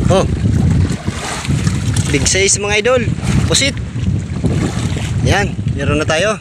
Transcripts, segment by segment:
Oh, big size mga idol. Pusit. Yan, meron na tayo.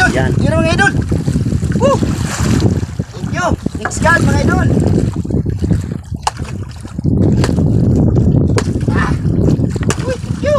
Yan. Meron mga idol. Woo! Thank you. Next card mga idol. Uy, thank you.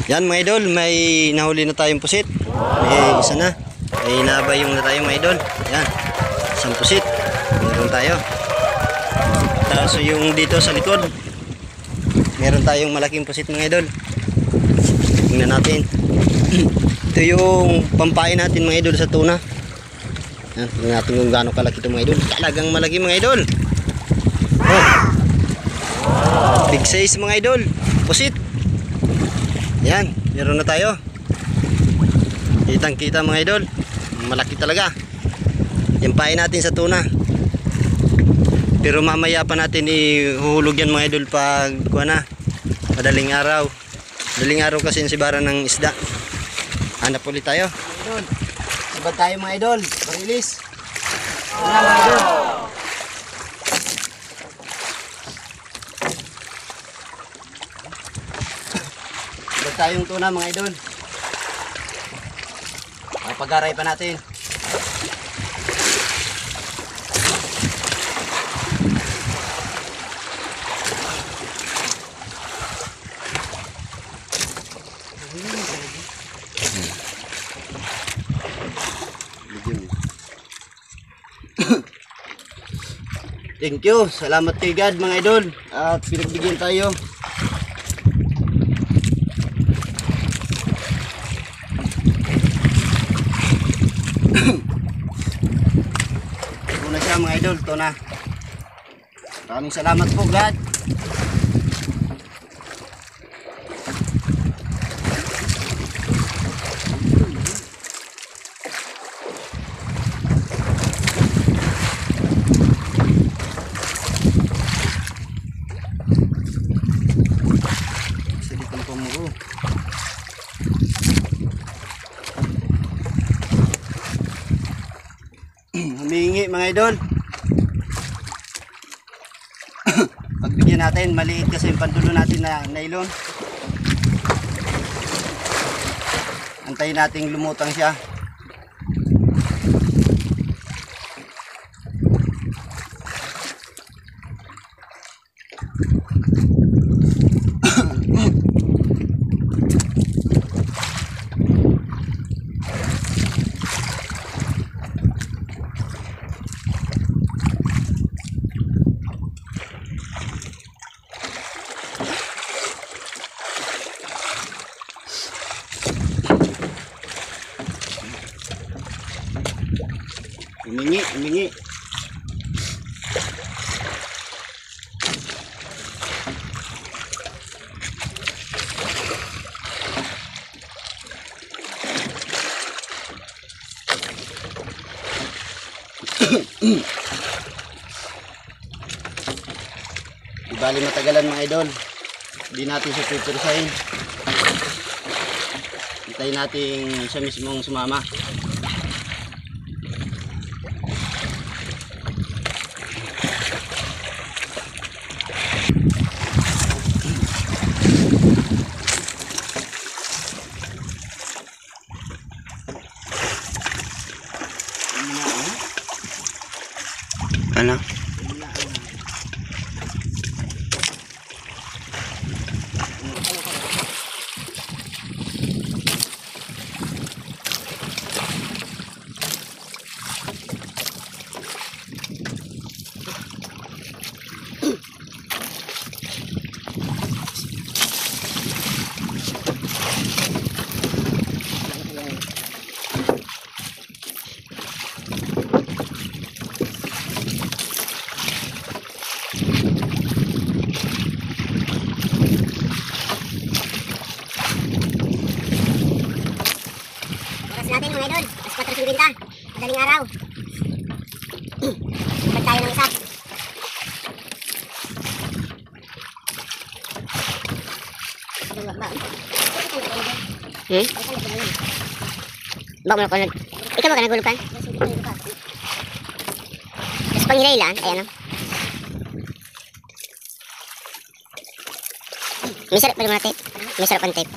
Yan mga idol, may nahuli na tayong pusit. May isa na. May nabayong na tayo mga idol. Yan, isang pusit. Meron tayo. Tapos yung dito sa likod, meron tayong malaking pusit mga idol. Tingnan natin. Ito yung pampain natin mga idol sa tuna. Yan, tingnan natin kung gaano kalaki ito mga idol. Talagang malaki mga idol. Oh, big size mga idol. Pusit. Yan, meron na tayo. Kitang kita mga idol. Malaki talaga. Yampain natin sa tuna. Pero mamaya pa natin ihuhulog yan mga idol pag kuha na. Madaling araw. Madaling araw kasi si bara ng isda. Hanap ulit tayo. Idol. Sabad tayo mga idol. Parilis. Wala mga idol. Sabad tayong tuna mga idol. Pag-aray pa natin. Thank you. Salamat kay God mga idol. At pinagbigyan tayo. Ito na siya mga idol. Ito na. Maraming salamat po God. Humingi mga idol. Pagbigyan natin, maliit kasi yung pandulo natin na nylon. Antayin nating lumutang siya. Humingi. Di bali matagalan mga idol. Hindi natin siya pipirsahin. Hintayin natin siya mismong sumama. Ano? Hmm? Bak mo na kulod. Ikaw ba ka nagulog kan? Tapos pang hilailan, ayan o. May sarap pa rin mga tape. May sarap ang tape.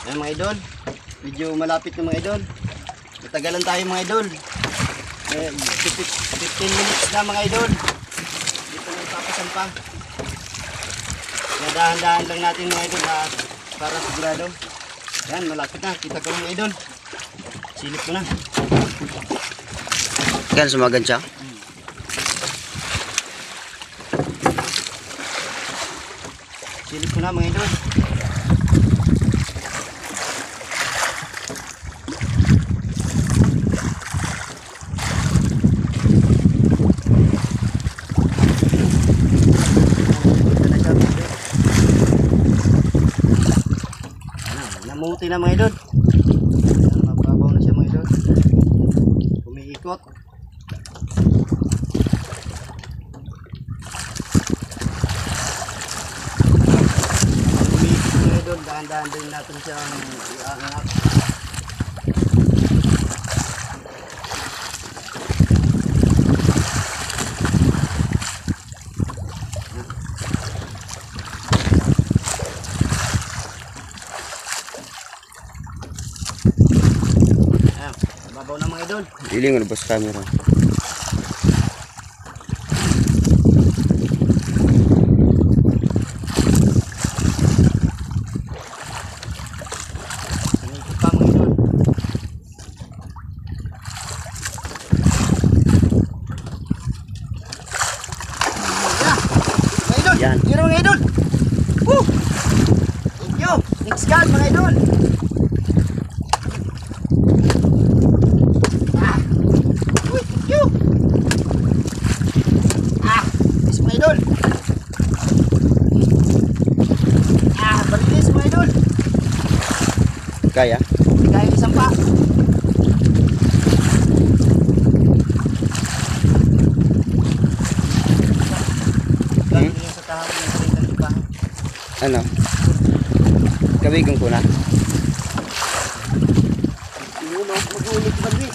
Ayan mga idol. Medyo malapit na mga idol. Matagalan tayo mga idol. 15 minutes na mga idol. Dito na ipapasan pa. Dahan-dahan lang natin mga idol para sigurado. Yan, malapit na. Kita ko mga idol. Silip ko na. Yan, sumagan siya. Silip ko na mga idol. Namuti na mga idol. Mababaw na siya mga idol. Umiikot. Umiikot mga idol. Dahan-dahan din natin siyang iangat. Mababaw na mga idol. Iling ano ba sa camera? Umiikot pa mga idol. Mga idol. Yan. Yan mga idol. Woo! Thank you. Next God mga idol. Uy, thank you. Yes mga idol. Balilis mga idol. Kaya? Kaya isang pa. Kaya yung sa tahapon ng salitan ko pa. Ano? Kabigang ko na. Mag-ulit ba rin?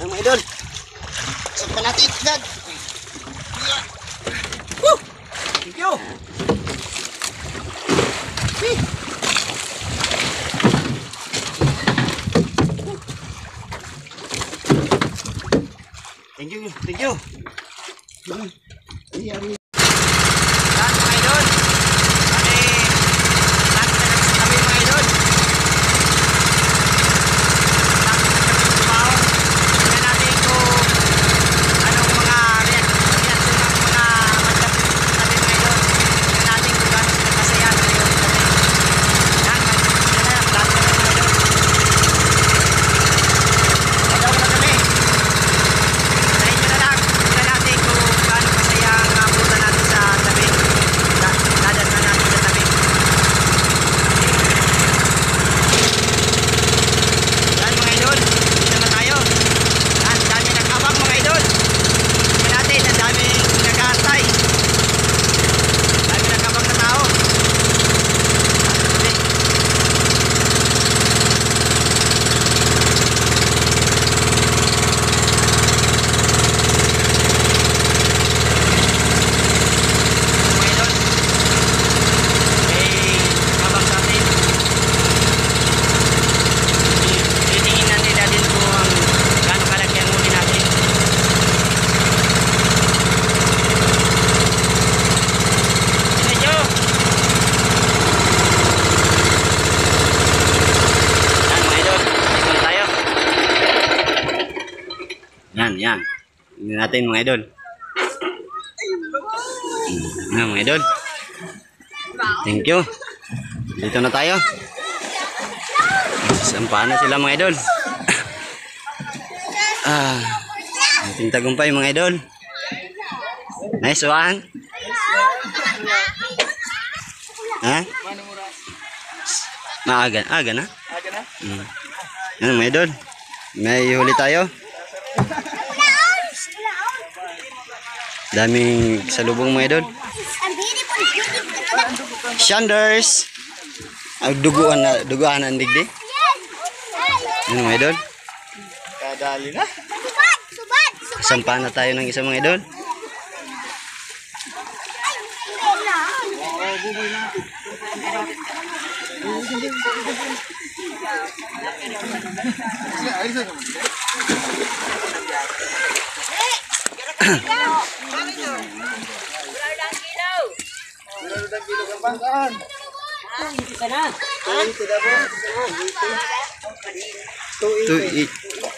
Ang mga idol. Saan pa natin? Dad. Woo! Thank you. Wee! Thank you. Thank you. Yan mga idol. Kami lagi na kami mga idol. Lagi na kami tumaw. Tingnan natin kung anong mga reaction ng mga magkapit kami mga idol. Tingnan natin kung gaano sila kasaya na yun kami. Yan, lagi na kami mga idol. Madaw na kami. Sa inyo na lang. Tingnan natin kung gaano kasaya ang punta natin sa tabi. Dadan na natin sa tabi. Yan mga idol. Dito na tayo. Yan, dami nag-abang mga idol. Tingnan natin, ang daming nag-aantay. Dami nag-abang na tao. Mga idol, may abang sa atin. Titingnan nila din kung gaano kalaki ang huli natin. Tingnan nyo. Yan mga idol, dito na tayo. Yan. Tingnan natin mga idol. Yan mga idol. Thank you. Dito na tayo. Sampahan na sila mga idol. Ating tagumpay mga idol. Nice one. Ha? Maaga na? Aga na? Yan mga idol. May huli tayo. Daming salubong mga idol. Shanders. Ang duguan na ang digdi. Yan mga idol. Kadali na. Sampa na tayo ng isang mga idol.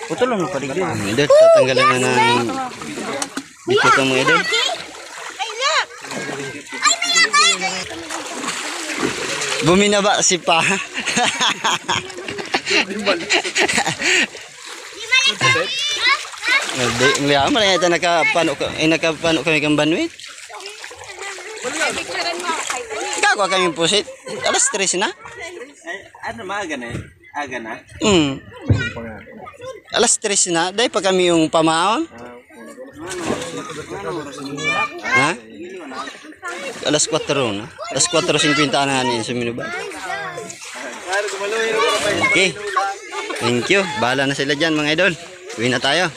Putol lang pa digdi. Mga idol, tatanggalan na ng dito ka mga idol. Buminaba si Pa. Hindi, malihan mo na yata nakapano kami kang banwit. Kagwa kami pusit. Alas 3 na. Ano maaga na eh? Aga na? Alas 3 na. Dahil pa kami yung pamaon. Ha? Alas 4 na. Alas 4:50 na nga sa minuba. Okay. Thank you. Bahala na sila dyan mga idol. Uwi na tayo.